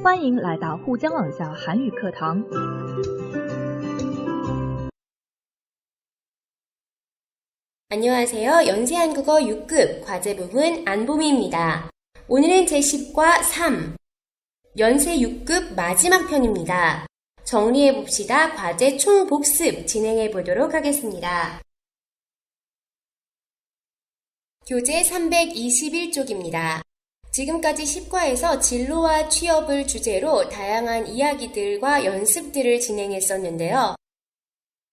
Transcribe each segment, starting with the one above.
欢迎来到沪江网校韩语课堂。 안녕하세요. 연세한국어 6급 과제 부분 안보미입니다. 오늘은 제10과 3, 연세 6급 마지막 편입니다. 정리해봅시다. 과제 총복습 진행해보도록 하겠습니다. 교재 321쪽입니다. 지금까지 10과에서 진로와 취업을 주제로 다양한 이야기들과 연습들을 진행했었는데요.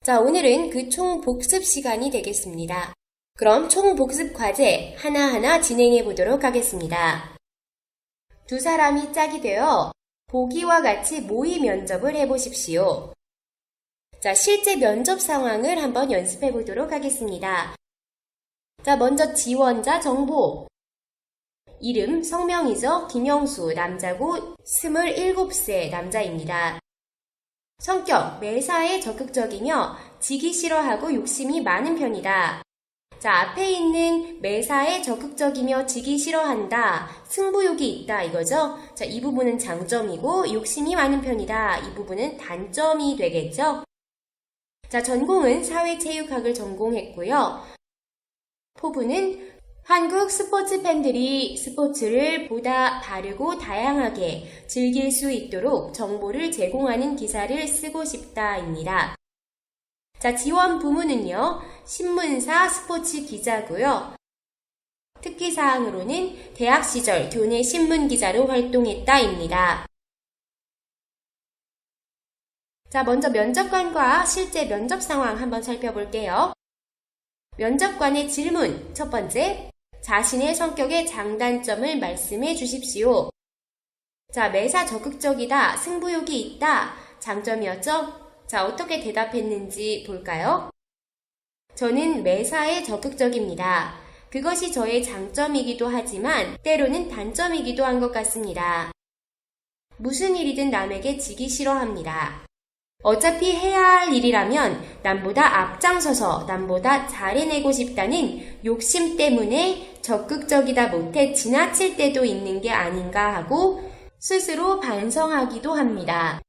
자, 오늘은 그 총복습 시간이 되겠습니다. 그럼 총복습 과제 하나하나 진행해 보도록 하겠습니다. 두 사람이 짝이 되어 보기와 같이 모의 면접을 해보십시오. 자, 실제 면접 상황을 한번 연습해 보도록 하겠습니다. 자, 먼저 지원자 정보. 이름, 성명이죠. 김영수, 남자고 27세 남자입니다. 성격, 매사에 적극적이며 지기 싫어하고 욕심이 많은 편이다. 자, 앞에 있는 매사에 적극적이며 지기 싫어한다. 승부욕이 있다 이거죠. 자, 이 부분은 장점이고 욕심이 많은 편이다. 이 부분은 단점이 되겠죠. 자, 전공은 사회체육학을 전공했고요. 포부는 한국 스포츠 팬들이 스포츠를 보다 바르고 다양하게 즐길 수 있도록 정보를 제공하는 기사를 쓰고 싶다입니다. 자, 지원 부문은요, 신문사 스포츠 기자고요. 특기사항으로는 대학 시절 교내 신문 기자로 활동했다입니다. 자, 먼저 면접관과 실제 면접 상황 한번 살펴볼게요. 면접관의 질문, 첫 번째. 자신의 성격의 장단점을 말씀해 주십시오. 자, 매사 적극적이다, 승부욕이 있다, 장점이었죠? 자, 어떻게 대답했는지 볼까요? 저는 매사에 적극적입니다. 그것이 저의 장점이기도 하지만 때로는 단점이기도 한 것 같습니다. 무슨 일이든 남에게 지기 싫어합니다. 어차피 해야 할 일이라면 남보다 앞장서서 남보다 잘해내고 싶다는 욕심 때문에 적극적이다 못해 지나칠 때도 있는 게 아닌가 하고 스스로 반성하기도 합니다.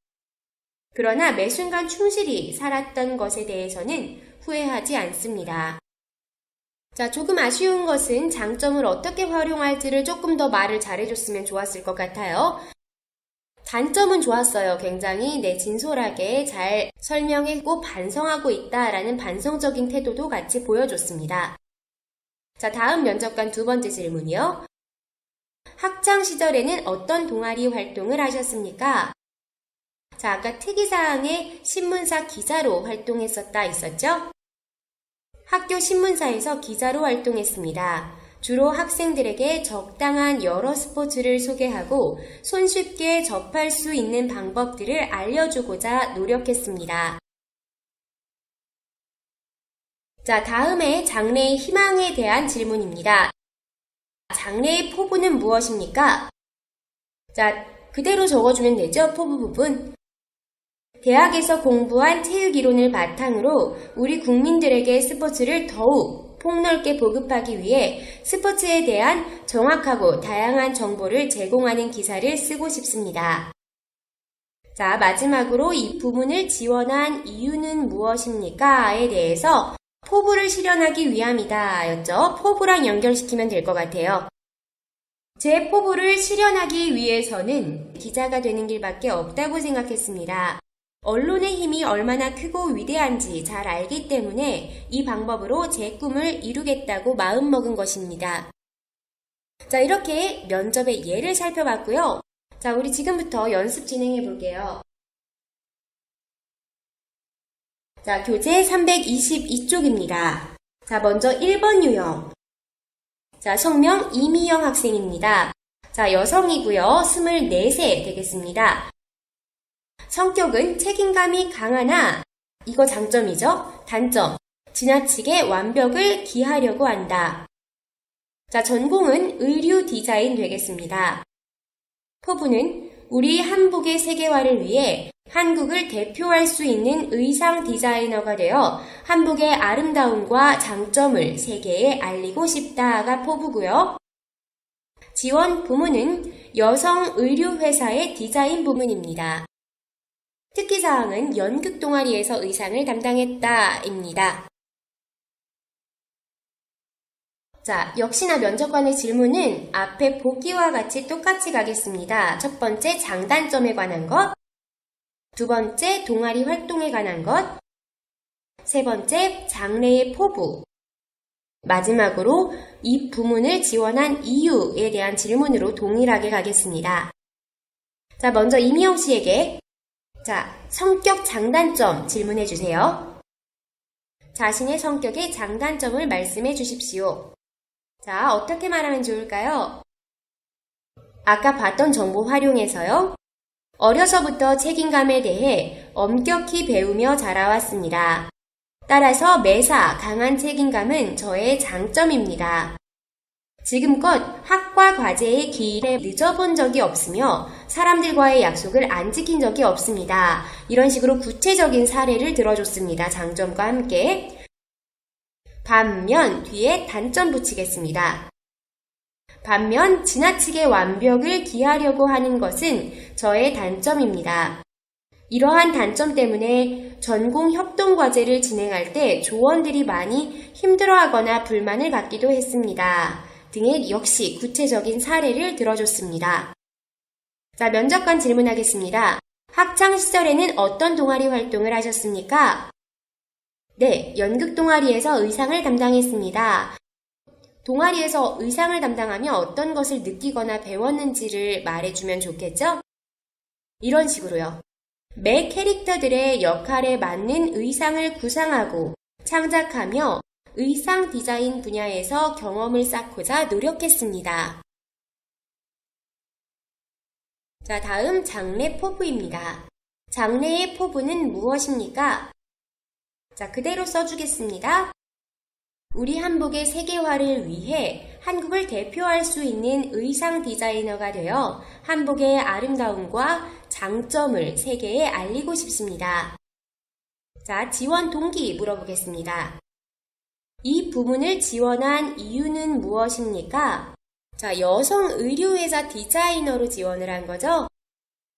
그러나 매 순간 충실히 살았던 것에 대해서는 후회하지 않습니다. 자, 조금 아쉬운 것은 장점을 어떻게 활용할지를 조금 더 말을 잘해줬으면 좋았을 것 같아요. 단점은 좋았어요. 굉장히 진솔하게 잘 설명했고 반성하고 있다라는 반성적인 태도도 같이 보여줬습니다. 자, 다음 면접관 두 번째 질문이요. 학창 시절에는 어떤 동아리 활동을 하셨습니까? 자, 아까 특이사항에 신문사 기자로 활동했었다 있었죠? 학교 신문사에서 기자로 활동했습니다. 주로 학생들에게 적당한 여러 스포츠를 소개하고 손쉽게 접할 수 있는 방법들을 알려주고자 노력했습니다. 자, 다음에 장래의 희망에 대한 질문입니다. 장래의 포부는 무엇입니까? 자, 그대로 적어주면 되죠? 포부 부분. 대학에서 공부한 체육이론을 바탕으로 우리 국민들에게 스포츠를 더욱 폭넓게 보급하기 위해 스포츠에 대한 정확하고 다양한 정보를 제공하는 기사를 쓰고 싶습니다. 자, 마지막으로 이 부문을 지원한 이유는 무엇입니까?에 대해서 포부를 실현하기 위함이다 였죠. 포부랑 연결시키면 될 것 같아요. 제 포부를 실현하기 위해서는 기자가 되는 길밖에 없다고 생각했습니다. 언론의 힘이 얼마나 크고 위대한지 잘 알기 때문에 이 방법으로 제 꿈을 이루겠다고 마음먹은 것입니다. 자, 이렇게 면접의 예를 살펴봤고요. 자, 우리 지금부터 연습 진행해 볼게요. 자, 교재 322쪽입니다. 자, 먼저 1번 유형. 자, 성명 이미영 학생입니다. 자, 여성이고요. 24세 되겠습니다. 성격은 책임감이 강하나 이거 장점이죠. 단점, 지나치게 완벽을 기하려고 한다. 자, 전공은 의류 디자인 되겠습니다. 포부는 우리 한복의 세계화를 위해 한국을 대표할 수 있는 의상 디자이너가 되어 한복의 아름다움과 장점을 세계에 알리고 싶다가 포부고요. 지원 부문은 여성 의류회사의 디자인 부문입니다. 특기사항은 연극 동아리에서 의상을 담당했다입니다. 자, 역시나 면접관의 질문은 앞에 보기와 같이 똑같이 가겠습니다. 첫 번째, 장단점에 관한 것. 두 번째, 동아리 활동에 관한 것. 세 번째, 장래의 포부. 마지막으로 이 부문을 지원한 이유에 대한 질문으로 동일하게 가겠습니다. 자, 먼저 이미영 씨에게 성격 장단점 질문해 주세요. 자신의 성격의 장단점을 말씀해 주십시오. 자, 어떻게 말하면 좋을까요? 아까 봤던 정보 활용해서요. 어려서부터 책임감에 대해 엄격히 배우며 자라왔습니다. 따라서 매사 강한 책임감은 저의 장점입니다. 지금껏 학과 과제의 기일에 늦어본 적이 없으며 사람들과의 약속을 안 지킨 적이 없습니다. 이런 식으로 구체적인 사례를 들어줬습니다. 장점과 함께. 반면 뒤에 단점 붙이겠습니다. 반면 지나치게 완벽을 기하려고 하는 것은 저의 단점입니다. 이러한 단점 때문에 전공 협동 과제를 진행할 때 조원들이 많이 힘들어하거나 불만을 갖기도 했습니다. 등의 역시 구체적인 사례를 들어줬습니다. 자, 면접관 질문하겠습니다. 학창시절에는 어떤 동아리 활동을 하셨습니까? 네, 연극 동아리에서 의상을 담당했습니다. 동아리에서 의상을 담당하며 어떤 것을 느끼거나 배웠는지를 말해주면 좋겠죠? 이런 식으로요. 매 캐릭터들의 역할에 맞는 의상을 구상하고 창작하며 의상 디자인 분야에서 경험을 쌓고자 노력했습니다. 자, 다음 장래 포부입니다. 장래의 포부는 무엇입니까? 자, 그대로 써주겠습니다. 우리 한복의 세계화를 위해 한국을 대표할 수 있는 의상 디자이너가 되어 한복의 아름다움과 장점을 세계에 알리고 싶습니다. 자, 지원 동기 물어보겠습니다. 이 부문을 지원한 이유는 무엇입니까? 자, 여성 의류회사 디자이너로 지원을 한 거죠?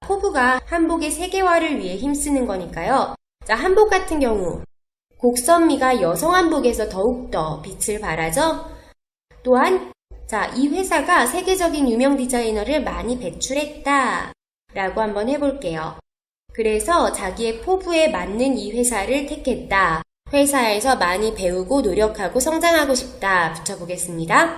포부가 한복의 세계화를 위해 힘쓰는 거니까요. 자, 한복 같은 경우 곡선미가 여성 한복에서 더욱더 빛을 발하죠? 또한 이 회사가 세계적인 유명 디자이너를 많이 배출했다 라고 한번 해볼게요. 그래서 자기의 포부에 맞는 이 회사를 택했다. 회사에서 많이 배우고 노력하고 성장하고 싶다 붙여보겠습니다.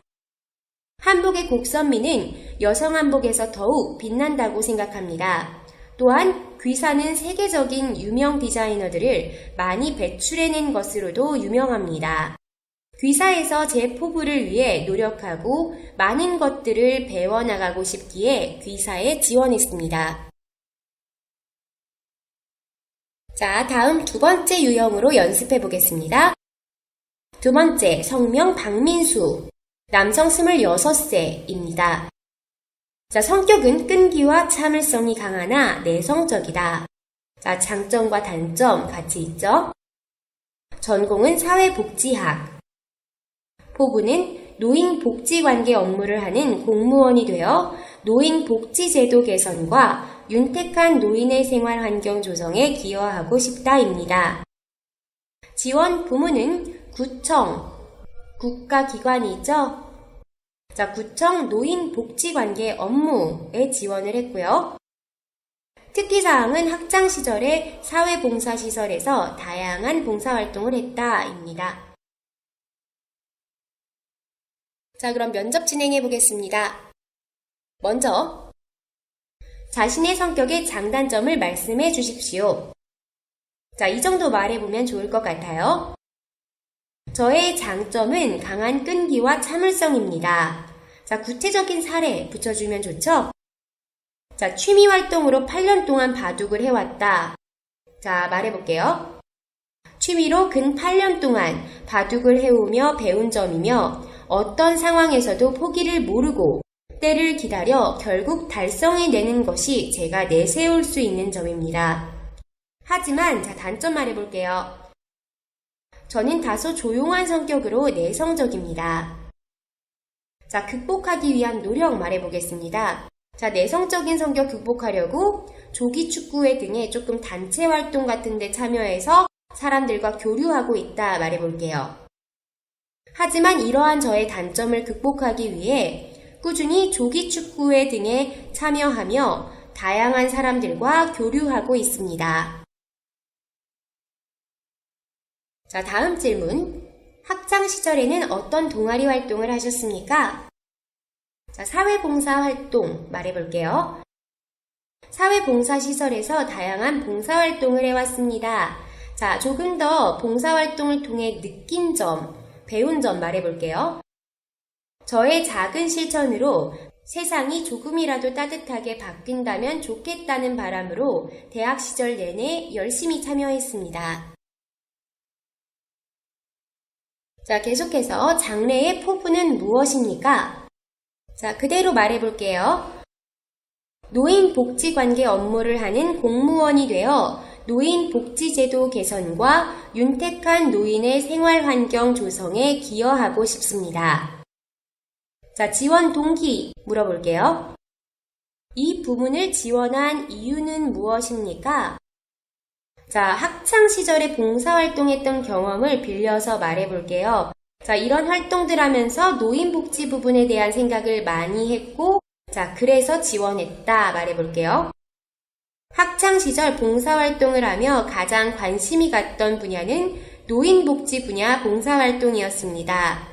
한복의 곡선미는 여성 한복에서 더욱 빛난다고 생각합니다. 또한 귀사는 세계적인 유명 디자이너들을 많이 배출해낸 것으로도 유명합니다. 귀사에서 제 포부를 위해 노력하고 많은 것들을 배워나가고 싶기에 귀사에 지원했습니다. 자, 다음 두 번째 유형으로 연습해 보겠습니다. 두 번째, 성명 박민수, 남성 26세입니다. 자, 성격은 끈기와 참을성이 강하나 내성적이다. 자, 장점과 단점 같이 있죠? 전공은 사회복지학. 포부는 노인복지관계 업무를 하는 공무원이 되어 노인복지제도 개선과 윤택한 노인의 생활환경 조성에 기여하고 싶다입니다. 지원 부문은 구청, 국가기관이죠? 자, 구청 노인복지관계 업무에 지원을 했고요. 특기사항은 학창시절에 사회봉사시설에서 다양한 봉사활동을 했다입니다. 자, 그럼 면접 진행해 보겠습니다. 먼저 자신의 성격의 장단점을 말씀해 주십시오. 자, 이 정도 말해보면 좋을 것 같아요. 저의 장점은 강한 끈기와 참을성입니다. 자, 구체적인 사례 붙여주면 좋죠? 자, 취미 활동으로 8년 동안 바둑을 해왔다. 자, 말해볼게요. 취미로 근 8년 동안 바둑을 해오며 배운 점이며 어떤 상황에서도 포기를 모르고 때를 기다려 결국 달성해내는 것이 제가 내세울 수 있는 점입니다. 하지만 단점 말해볼게요. 저는 다소 조용한 성격으로 내성적입니다. 자, 극복하기 위한 노력 말해보겠습니다. 자, 내성적인 성격 극복하려고 조기 축구회 등의 조금 단체 활동 같은 데 참여해서 사람들과 교류하고 있다 말해볼게요. 하지만 이러한 저의 단점을 극복하기 위해 꾸준히 조기 축구회 등에 참여하며 다양한 사람들과 교류하고 있습니다. 자, 다음 질문. 학창 시절에는 어떤 동아리 활동을 하셨습니까? 자, 사회봉사 활동 말해볼게요. 사회봉사 시설에서 다양한 봉사활동을 해왔습니다. 자, 조금 더 봉사활동을 통해 느낀 점, 배운 점 말해볼게요. 저의 작은 실천으로 세상이 조금이라도 따뜻하게 바뀐다면 좋겠다는 바람으로 대학 시절 내내 열심히 참여했습니다. 자, 계속해서 장래의 포부는 무엇입니까? 자, 그대로 말해볼게요. 노인복지관계 업무를 하는 공무원이 되어 노인복지제도 개선과 윤택한 노인의 생활환경 조성에 기여하고 싶습니다. 자, 지원 동기 물어볼게요. 이 부문을 지원한 이유는 무엇입니까? 자, 학창시절에 봉사활동했던 경험을 빌려서 말해볼게요. 자, 이런 활동들 하면서 노인복지 부분에 대한 생각을 많이 했고, 자, 그래서 지원했다 말해볼게요. 학창시절 봉사활동을 하며 가장 관심이 갔던 분야는 노인복지 분야 봉사활동이었습니다.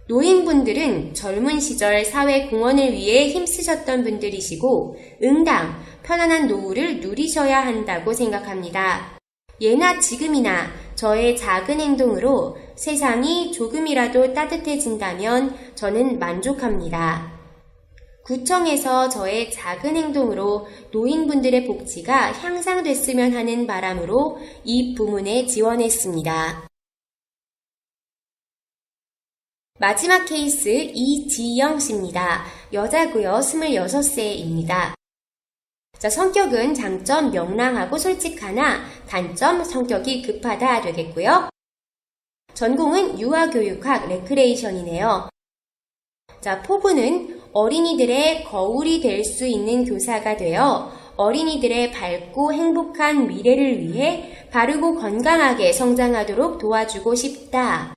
노인분들은 젊은 시절 사회 공헌을 위해 힘쓰셨던 분들이시고 응당, 편안한 노후를 누리셔야 한다고 생각합니다. 예나 지금이나 저의 작은 행동으로 세상이 조금이라도 따뜻해진다면 저는 만족합니다. 구청에서 저의 작은 행동으로 노인분들의 복지가 향상됐으면 하는 바람으로 이 부문에 지원했습니다. 마지막 케이스 이지영 씨입니다. 여자고요. 26세입니다. 자, 성격은 장점 명랑하고 솔직하나 단점 성격이 급하다 되겠고요. 전공은 유아교육학 레크레이션이네요. 자, 포부는 어린이들의 거울이 될 수 있는 교사가 되어 어린이들의 밝고 행복한 미래를 위해 바르고 건강하게 성장하도록 도와주고 싶다.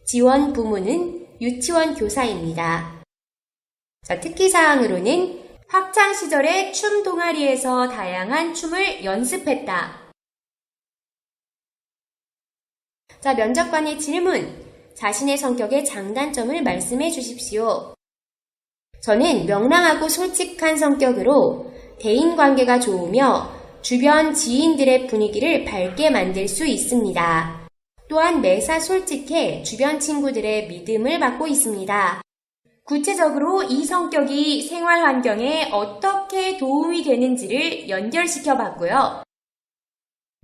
지원 부문은 유치원 교사입니다. 자, 특기사항으로는 학창시절에 춤 동아리에서 다양한 춤을 연습했다. 자, 면접관의 질문. 자신의 성격의 장단점을 말씀해 주십시오. 저는 명랑하고 솔직한 성격으로 대인관계가 좋으며 주변 지인들의 분위기를 밝게 만들 수 있습니다. 또한 매사 솔직해 주변 친구들의 믿음을 받고 있습니다. 구체적으로 이 성격이 생활 환경에 어떻게 도움이 되는지를 연결시켜 봤고요.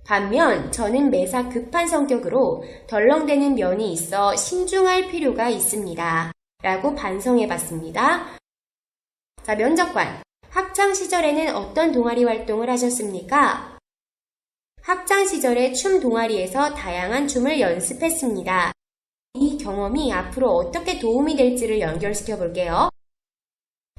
반면 저는 매사 급한 성격으로 덜렁대는 면이 있어 신중할 필요가 있습니다. 라고 반성해 봤습니다. 자, 면접관. 학창 시절에는 어떤 동아리 활동을 하셨습니까? 학창 시절에 춤 동아리에서 다양한 춤을 연습했습니다. 이 경험이 앞으로 어떻게 도움이 될지를 연결시켜 볼게요.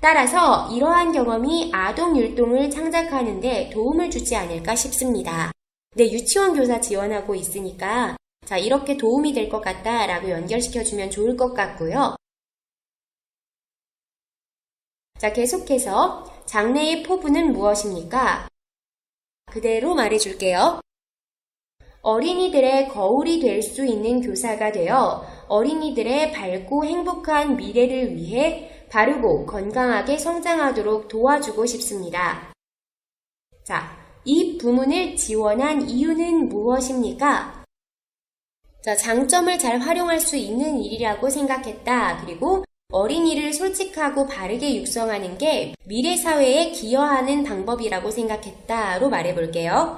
따라서 이러한 경험이 아동 율동을 창작하는 데 도움을 주지 않을까 싶습니다. 네, 유치원 교사 지원하고 있으니까 자, 이렇게 도움이 될 것 같다 라고 연결시켜주면 좋을 것 같고요. 자, 계속해서 장래의 포부는 무엇입니까? 그대로 말해줄게요. 어린이들의 거울이 될 수 있는 교사가 되어 어린이들의 밝고 행복한 미래를 위해 바르고 건강하게 성장하도록 도와주고 싶습니다. 자, 이 부문을 지원한 이유는 무엇입니까? 자, 장점을 잘 활용할 수 있는 일이라고 생각했다. 그리고 어린이를 솔직하고 바르게 육성하는 게 미래 사회에 기여하는 방법이라고 생각했다로 말해볼게요.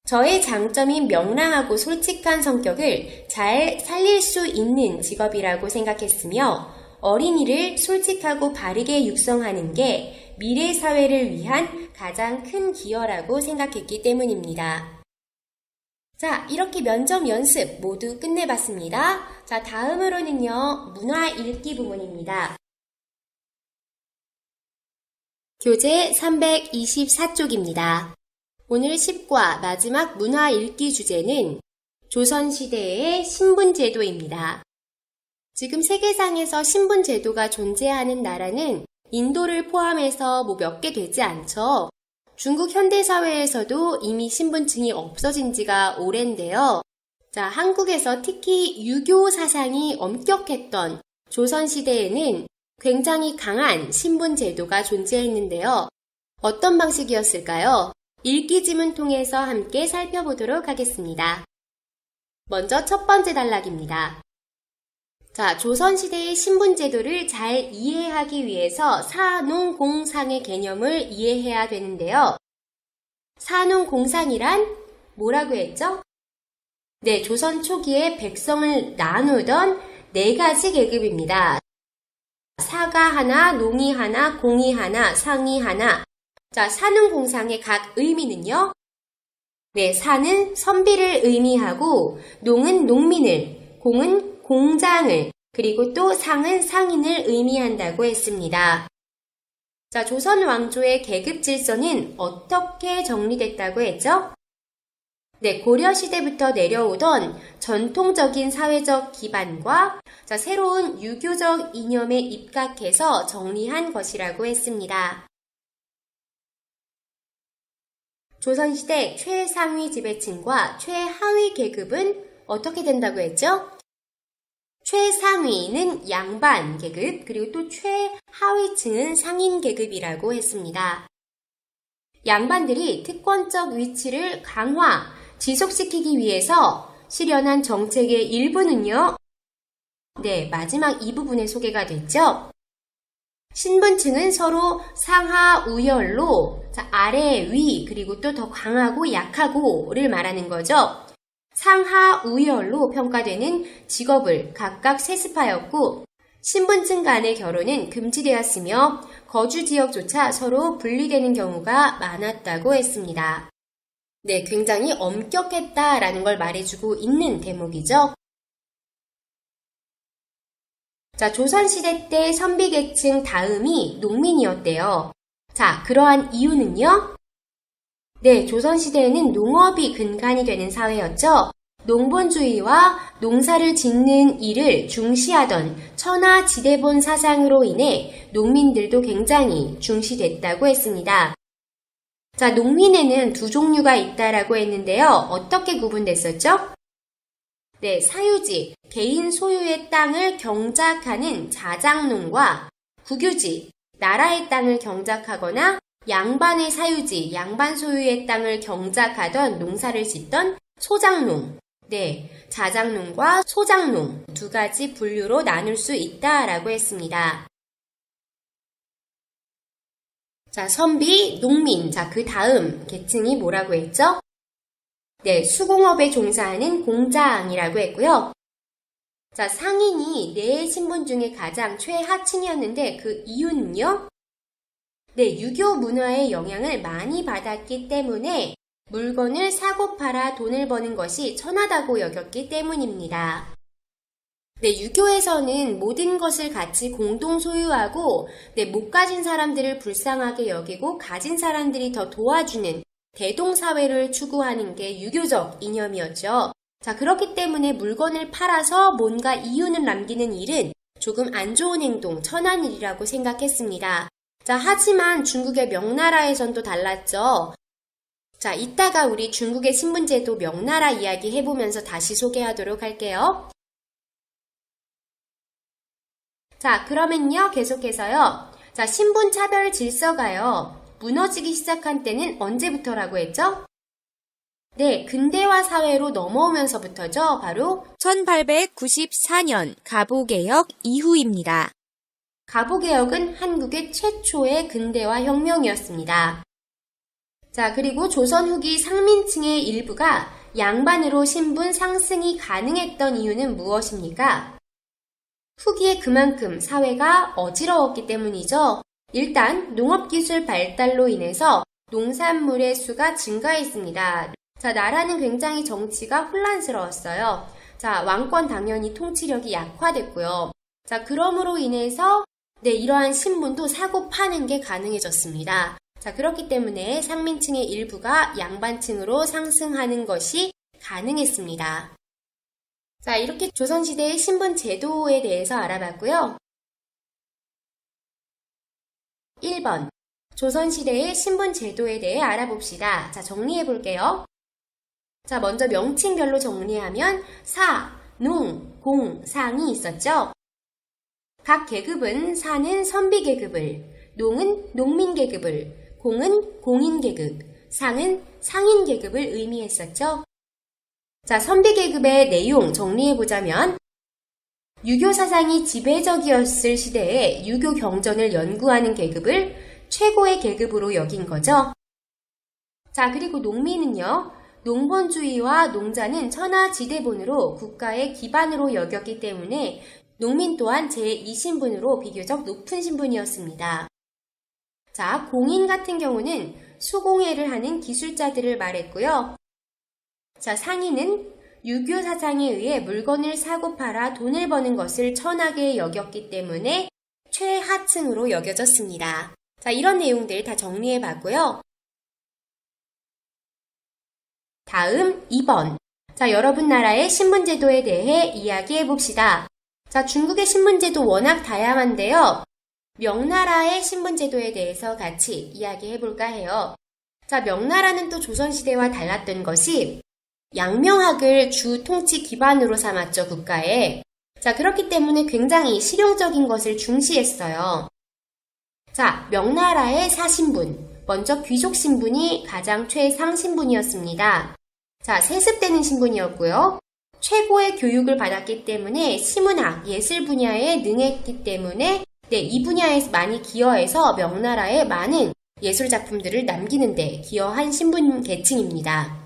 저의 장점인 명랑하고 솔직한 성격을 잘 살릴 수 있는 직업이라고 생각했으며 어린이를 솔직하고 바르게 육성하는 게 미래 사회를 위한 가장 큰 기여라고 생각했기 때문입니다. 자, 이렇게 면접 연습 모두 끝내봤습니다. 자, 다음으로는요, 문화 읽기 부분입니다. 교재 324쪽입니다. 오늘 10과 마지막 문화 읽기 주제는 조선시대의 신분제도입니다. 지금 세계상에서 신분제도가 존재하는 나라는 인도를 포함해서 몇 개 되지 않죠. 중국 현대사회에서도 이미 신분층이 없어진 지가 오랜데요. 자, 한국에서 특히 유교 사상이 엄격했던 조선시대에는 굉장히 강한 신분제도가 존재했는데요. 어떤 방식이었을까요? 읽기지문 통해서 함께 살펴보도록 하겠습니다. 먼저 첫 번째 단락입니다. 자, 조선시대의 신분제도를 잘 이해하기 위해서 사농공상의 개념을 이해해야 되는데요. 사농공상이란 뭐라고 했죠? 네, 조선 초기에 백성을 나누던 4가지 계급입니다. 사가 하나, 농이 하나, 공이 하나, 상이 하나. 자, 사농공상의 각 의미는요. 네, 사는 선비를 의미하고, 농은 농민을, 공은 공장을, 그리고 또 상은 상인을 의미한다고 했습니다. 자, 조선 왕조의 계급 질서는 어떻게 정리됐다고 했죠? 네, 고려시대부터 내려오던 전통적인 사회적 기반과 새로운 유교적 이념에 입각해서 정리한 것이라고 했습니다. 조선시대 최상위 지배층과 최하위 계급은 어떻게 된다고 했죠? 최상위는 양반 계급, 그리고 또 최하위층은 상인 계급이라고 했습니다. 양반들이 특권적 위치를 강화, 지속시키기 위해서 실현한 정책의 일부는요. 네, 마지막 이 부분에 소개가 됐죠. 신분층은 서로 상하 우열로 아래 위 그리고 또 더 강하고 약하고를 말하는 거죠. 상하 우열로 평가되는 직업을 각각 세습하였고 신분층 간의 결혼은 금지되었으며 거주 지역조차 서로 분리되는 경우가 많았다고 했습니다. 네, 굉장히 엄격했다라는 걸 말해주고 있는 대목이죠. 자, 조선시대 때 선비계층 다음이 농민이었대요. 자, 그러한 이유는요? 네, 조선시대에는 농업이 근간이 되는 사회였죠. 농본주의와 농사를 짓는 일을 중시하던 천하지대본 사상으로 인해 농민들도 굉장히 중시됐다고 했습니다. 자, 농민에는 2종류가 있다라고 했는데요. 어떻게 구분됐었죠? 네, 사유지, 개인 소유의 땅을 경작하는 자작농과 국유지, 나라의 땅을 경작하거나 양반의 사유지, 양반 소유의 땅을 경작하던 농사를 짓던 소작농, 네, 자작농과 소작농 2가지 분류로 나눌 수 있다라고 했습니다. 자, 선비, 농민, 자, 그 다음 계층이 뭐라고 했죠? 네, 수공업에 종사하는 공장이라고 했고요. 자, 상인이 4신분 중에 가장 최하층이었는데 그 이유는요? 네, 유교 문화의 영향을 많이 받았기 때문에 물건을 사고 팔아 돈을 버는 것이 천하다고 여겼기 때문입니다. 네, 유교에서는 모든 것을 같이 공동 소유하고 못 가진 사람들을 불쌍하게 여기고 가진 사람들이 더 도와주는 대동사회를 추구하는 게 유교적 이념이었죠. 자, 그렇기 때문에 물건을 팔아서 뭔가 이윤을 남기는 일은 조금 안 좋은 행동, 천한 일이라고 생각했습니다. 자, 하지만 중국의 명나라에선 또 달랐죠. 자, 이따가 우리 중국의 신분제도 명나라 이야기 해보면서 다시 소개하도록 할게요. 자, 그러면요, 계속해서요. 자, 신분차별 질서가요, 무너지기 시작한 때는 언제부터라고 했죠? 네, 근대화 사회로 넘어오면서부터죠. 바로 1894년 갑오개혁 이후입니다. 갑오개혁은 한국의 최초의 근대화 혁명이었습니다. 자, 그리고 조선 후기 상민층의 일부가 양반으로 신분 상승이 가능했던 이유는 무엇입니까? 후기에 그만큼 사회가 어지러웠기 때문이죠. 일단 농업기술 발달로 인해서 농산물의 수가 증가했습니다. 자, 나라는 굉장히 정치가 혼란스러웠어요. 자, 왕권 당연히 통치력이 약화됐고요. 자, 그러므로 인해서 이러한 신분도 사고 파는 게 가능해졌습니다. 자, 그렇기 때문에 상민층의 일부가 양반층으로 상승하는 것이 가능했습니다. 자, 이렇게 조선시대의 신분 제도에 대해서 알아봤고요. 1번, 조선시대의 신분 제도에 대해 알아봅시다. 자, 정리해 볼게요. 자, 먼저 명칭별로 정리하면 사, 농, 공, 상이 있었죠. 각 계급은 사는 선비계급을, 농은 농민계급을, 공은 공인계급, 상은 상인계급을 의미했었죠. 자, 선비계급의 내용 정리해보자면 유교 사상이 지배적이었을 시대에 유교 경전을 연구하는 계급을 최고의 계급으로 여긴 거죠. 자, 그리고 농민은요. 농번주의와 농자는 천하지대본으로 국가의 기반으로 여겼기 때문에 농민 또한 제2신분으로 비교적 높은 신분이었습니다. 자, 공인 같은 경우는 수공예를 하는 기술자들을 말했고요. 자, 상인은 유교 사상에 의해 물건을 사고 팔아 돈을 버는 것을 천하게 여겼기 때문에 최하층으로 여겨졌습니다. 자, 이런 내용들 다 정리해 봤고요. 다음 2번. 자, 여러분 나라의 신분제도에 대해 이야기해 봅시다. 자, 중국의 신분제도 워낙 다양한데요. 명나라의 신분제도에 대해서 같이 이야기해 볼까 해요. 자, 명나라는 또 조선시대와 달랐던 것이 양명학을 주 통치 기반으로 삼았죠, 국가에. 자, 그렇기 때문에 굉장히 실용적인 것을 중시했어요. 자, 명나라의 사신분. 먼저 귀족 신분이 가장 최상신분이었습니다. 자, 세습되는 신분이었고요. 최고의 교육을 받았기 때문에 시문학, 예술 분야에 능했기 때문에 이 분야에 많이 기여해서 명나라에 많은 예술 작품들을 남기는 데 기여한 신분 계층입니다.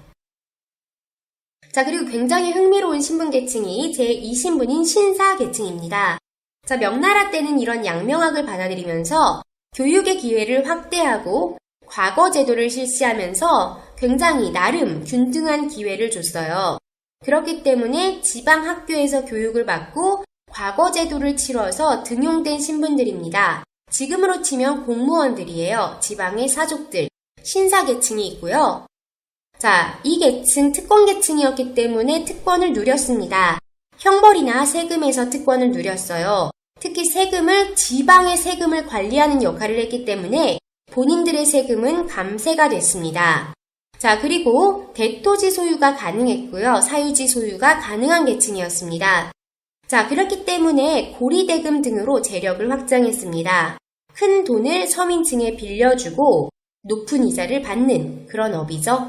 자, 그리고 굉장히 흥미로운 신분 계층이 제2신분인 신사 계층입니다. 자, 명나라 때는 이런 양명학을 받아들이면서 교육의 기회를 확대하고 과거 제도를 실시하면서 굉장히 나름 균등한 기회를 줬어요. 그렇기 때문에 지방 학교에서 교육을 받고 과거 제도를 치러서 등용된 신분들입니다. 지금으로 치면 공무원들이에요. 지방의 사족들, 신사 계층이 있고요. 자, 이 계층 특권 계층이었기 때문에 특권을 누렸습니다. 형벌이나 세금에서 특권을 누렸어요. 특히 세금을 지방의 세금을 관리하는 역할을 했기 때문에 본인들의 세금은 감세가 됐습니다. 자, 그리고 대토지 소유가 가능했고요. 사유지 소유가 가능한 계층이었습니다. 자, 그렇기 때문에 고리대금 등으로 재력을 확장했습니다. 큰 돈을 서민층에 빌려주고 높은 이자를 받는 그런 업이죠.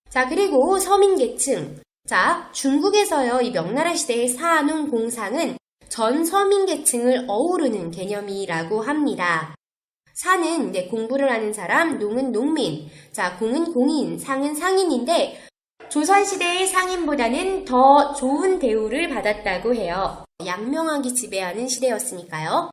자, 그리고 서민계층. 자, 중국에서요, 이 명나라 시대의 사농 공상은 전 서민계층을 어우르는 개념이라고 합니다. 사는 공부를 하는 사람, 농은 농민, 자, 공은 공인, 상은 상인인데 조선시대의 상인보다는 더 좋은 대우를 받았다고 해요. 양명학이 지배하는 시대였으니까요.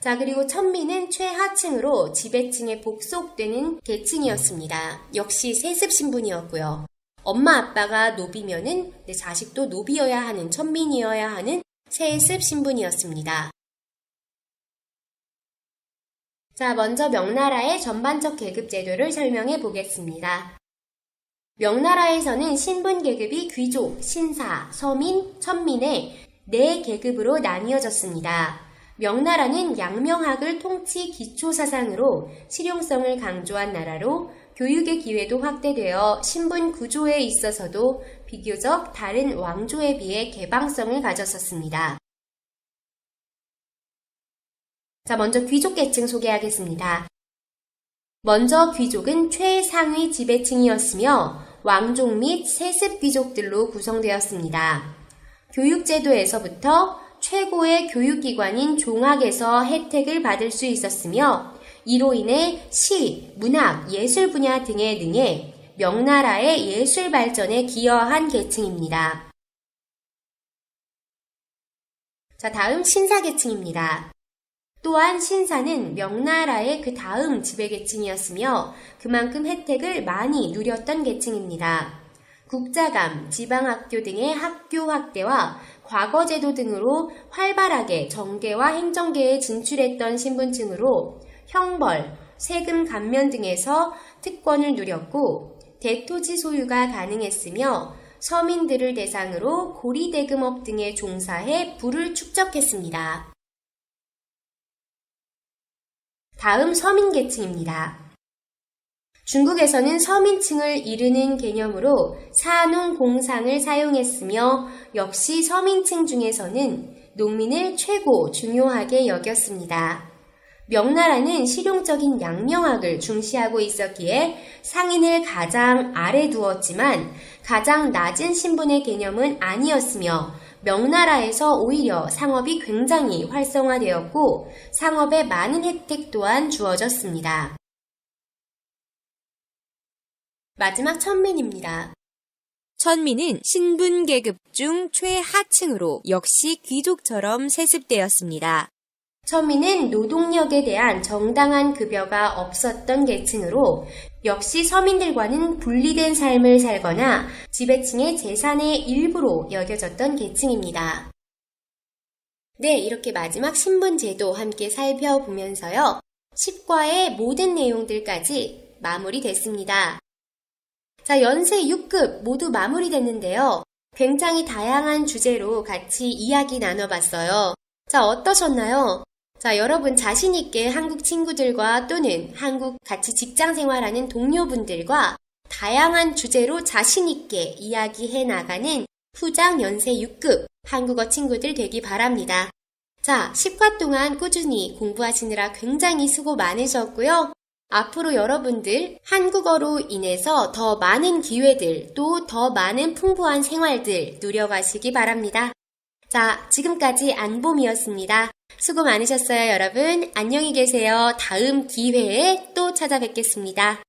자, 그리고 천민은 최하층으로 지배층에 복속되는 계층이었습니다. 역시 세습신분이었고요. 엄마 아빠가 노비면은 내 자식도 노비여야 하는, 천민이어야 하는 세습신분이었습니다. 자, 먼저 명나라의 전반적 계급제도를 설명해 보겠습니다. 명나라에서는 신분계급이 귀족, 신사, 서민, 천민의 4계급으로 나뉘어졌습니다. 명나라는 양명학을 통치 기초사상으로 실용성을 강조한 나라로 교육의 기회도 확대되어 신분 구조에 있어서도 비교적 다른 왕조에 비해 개방성을 가졌었습니다. 자, 먼저 귀족 계층 소개하겠습니다. 먼저 귀족은 최상위 지배층이었으며 왕족 및 세습 귀족들로 구성되었습니다. 교육제도에서부터 최고의 교육기관인 종학에서 혜택을 받을 수 있었으며 이로 인해 시, 문학, 예술 분야 등에 능해 명나라의 예술 발전에 기여한 계층입니다. 자, 다음 신사 계층입니다. 또한 신사는 명나라의 그 다음 지배계층이었으며 그만큼 혜택을 많이 누렸던 계층입니다. 국자감, 지방학교 등의 학교 확대와 과거제도 등으로 활발하게 정계와 행정계에 진출했던 신분층으로 형벌, 세금 감면 등에서 특권을 누렸고 대토지 소유가 가능했으며 서민들을 대상으로 고리대금업 등에 종사해 부를 축적했습니다. 다음 서민계층입니다. 중국에서는 서민층을 이르는 개념으로 사농공상을 사용했으며 역시 서민층 중에서는 농민을 최고 중요하게 여겼습니다. 명나라는 실용적인 양명학을 중시하고 있었기에 상인을 가장 아래 두었지만 가장 낮은 신분의 개념은 아니었으며 명나라에서 오히려 상업이 굉장히 활성화되었고 상업에 많은 혜택 또한 주어졌습니다. 마지막 천민입니다. 천민은 신분 계급 중 최하층으로 역시 귀족처럼 세습되었습니다. 천민은 노동력에 대한 정당한 급여가 없었던 계층으로 역시 서민들과는 분리된 삶을 살거나 지배층의 재산의 일부로 여겨졌던 계층입니다. 네, 이렇게 마지막 신분제도 함께 살펴보면서요. 10과의 모든 내용들까지 마무리됐습니다. 자, 연세 6급 모두 마무리됐는데요. 굉장히 다양한 주제로 같이 이야기 나눠봤어요. 자, 어떠셨나요? 자, 여러분 자신있게 한국 친구들과 또는 한국 같이 직장 생활하는 동료분들과 다양한 주제로 자신있게 이야기해 나가는 후장 연세 6급 한국어 친구들 되기 바랍니다. 자, 10화 동안 꾸준히 공부하시느라 굉장히 수고 많으셨고요. 앞으로 여러분들 한국어로 인해서 더 많은 기회들 또 더 많은 풍부한 생활들 누려가시기 바랍니다. 자, 지금까지 안봄이었습니다. 수고 많으셨어요, 여러분. 안녕히 계세요. 다음 기회에 또 찾아뵙겠습니다.